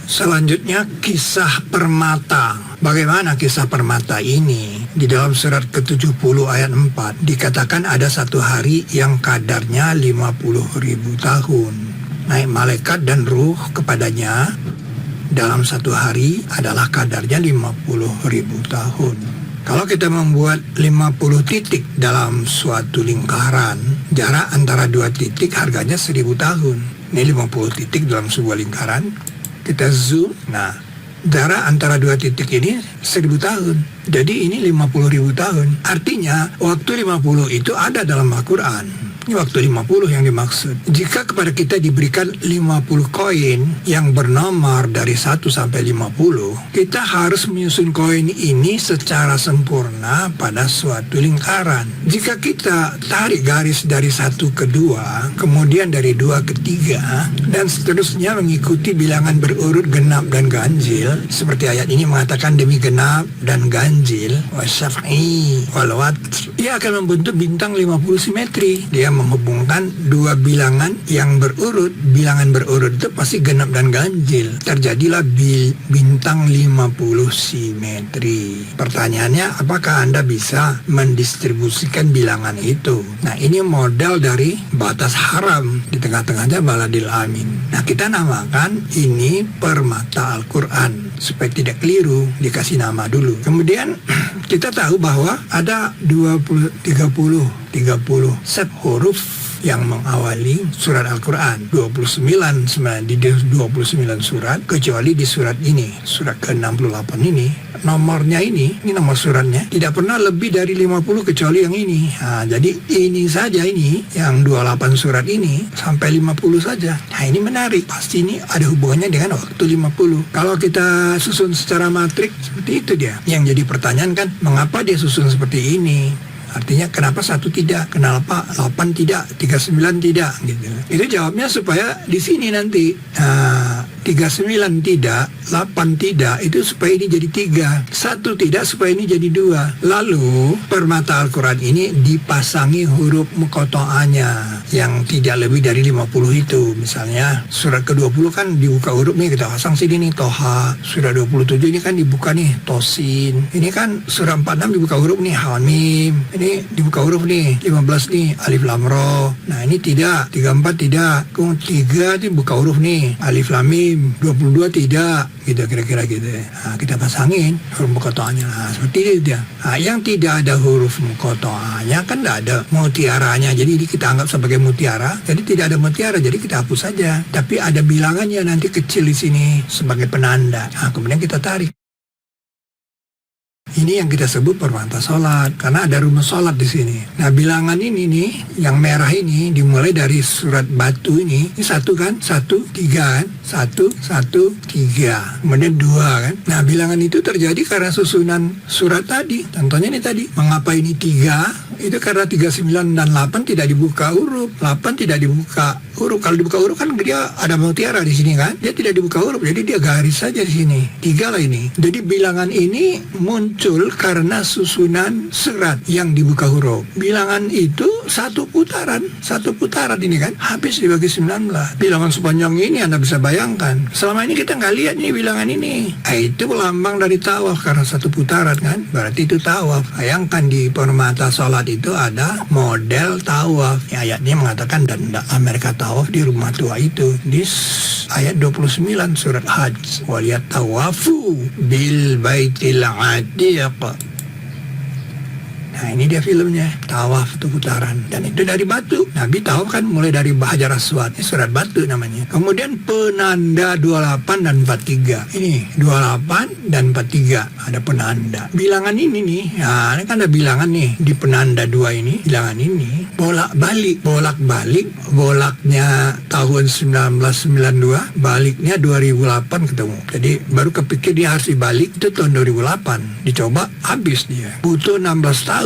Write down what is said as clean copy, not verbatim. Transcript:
Selanjutnya kisah permata. Bagaimana kisah permata ini? Di dalam surat ke-70 ayat 4 dikatakan ada satu hari yang kadarnya 50.000 tahun. Naik malaikat dan ruh kepadanya dalam satu hari adalah kadarnya 50.000 tahun. Kalau kita membuat 50 titik dalam suatu lingkaran, jarak antara dua titik harganya 1000 tahun. Ini 50 titik dalam sebuah lingkaran. Kita zoom, nah jarak antara dua titik ini 1000 tahun. Jadi ini 50.000 tahun. Artinya waktu 50 itu ada dalam Al-Quran. Ini waktu 50 yang dimaksud. Jika kepada kita diberikan 50 koin yang bernomor dari 1 sampai 50, kita harus menyusun koin ini secara sempurna pada suatu lingkaran. Jika kita tarik garis dari 1 ke 2, kemudian dari 2 ke 3, dan seterusnya mengikuti bilangan berurut genap dan ganjil, seperti ayat ini mengatakan demi genap dan ganjil, wasyaf'i wal watr, ia akan membentuk bintang 50 simetri. Dia menghubungkan dua bilangan yang berurut. Bilangan berurut itu pasti genap dan ganjil. Terjadilah bintang 50 simetri. Pertanyaannya, apakah Anda bisa mendistribusikan bilangan itu? Nah, ini model dari batas haram. Di tengah-tengahnya baladil amin. Nah, kita namakan ini permata Al-Quran. Supaya tidak keliru, dikasih nama dulu. Kemudian kita tahu bahwa ada 30 set huruf yang mengawali surat Al-Quran. 29 di 29 surat, kecuali di surat ini, surat ke-68 ini, nomornya ini nomor suratnya tidak pernah lebih dari 50 kecuali yang ini. Nah, jadi ini saja, ini yang 28 surat ini sampai 50 saja. Nah, ini menarik, pasti ini ada hubungannya dengan waktu 50. Kalau kita susun secara matrik seperti itu dia. Yang jadi pertanyaan kan, mengapa dia susun seperti ini? Artinya kenapa 1 tidak, kenapa 8 tidak, 39 tidak gitu. Itu jawabnya supaya di sini nanti 39 tidak, 8 tidak, itu supaya ini jadi 3. 1 tidak supaya ini jadi 2. Lalu permata Al-Quran ini dipasangi huruf muqatta'ahnya yang tidak lebih dari 50 itu. Misalnya surat ke-20 kan dibuka huruf nih, kita pasang sini nih Toha. Surat 27 ini kan dibuka nih Tosin. Ini kan surat 46 dibuka huruf nih Hamim. Ini dibuka huruf nih 15 nih Alif Lam Ra. Nah, ini tidak, 34 tidak. Kemudian 3 dibuka huruf nih Alif Lam Mim. 22 tidak, gitu kira-kira gitu. Nah, kita pasangin huruf muqatta'ahnya. Nah, seperti itu dia. Nah, yang tidak ada huruf muqatta'ahnya kan tidak ada mutiaranya. Jadi ini kita anggap sebagai mutiara. Jadi tidak ada mutiara, jadi kita hapus saja. Tapi ada bilangannya nanti kecil di sini sebagai penanda. Nah, kemudian kita tarik. Ini yang kita sebut permata sholat, karena ada rumus sholat di sini. Nah, bilangan ini nih, yang merah ini dimulai dari surat batu ini 1 kan, 1, 3 kan, 1, 1, 3, kemudian 2 kan. Nah, bilangan itu terjadi karena susunan surat tadi. Contohnya ini tadi, mengapa ini 3? Itu karena 39 dan 8 tidak dibuka huruf. 8 tidak dibuka huruf. Kalau dibuka huruf kan dia ada mutiara di sini kan. Dia tidak dibuka huruf, jadi dia garis saja di sini. 3 lah ini. Jadi bilangan ini muncul karena susunan surat yang dibuka huruf. Bilangan itu satu putaran ini kan. Habis dibagi 19. Bilangan sepanjang ini Anda bisa bayangkan. Selama ini kita nggak lihat nih bilangan ini. Nah, itu lambang dari tawaf karena satu putaran kan. Berarti itu tawaf. Bayangkan di permata sholat itu ada model tawaf. Ya, ayatnya mengatakan dan mereka tawaf di rumah tua itu. Di ayat 29 surat Hajj. Waliyat tawafu bil baitil atiq. Nah, ini dia filmnya, tawaf itu putaran, dan itu dari batu. Nabi tawaf kan mulai dari Hajar Aswad, ini surat batu namanya. Kemudian penanda 28 dan 43. Ini 28 dan 43 ada penanda. Bilangan ini nih, nah ini kan ada bilangan nih di penanda 2 ini, bilangan ini bolak-balik, bolaknya tahun 1992, baliknya 2008 ketemu. Jadi baru kepikir dia harus dibalik, itu tahun 2008. Dicoba habis dia. Butuh 16 tahun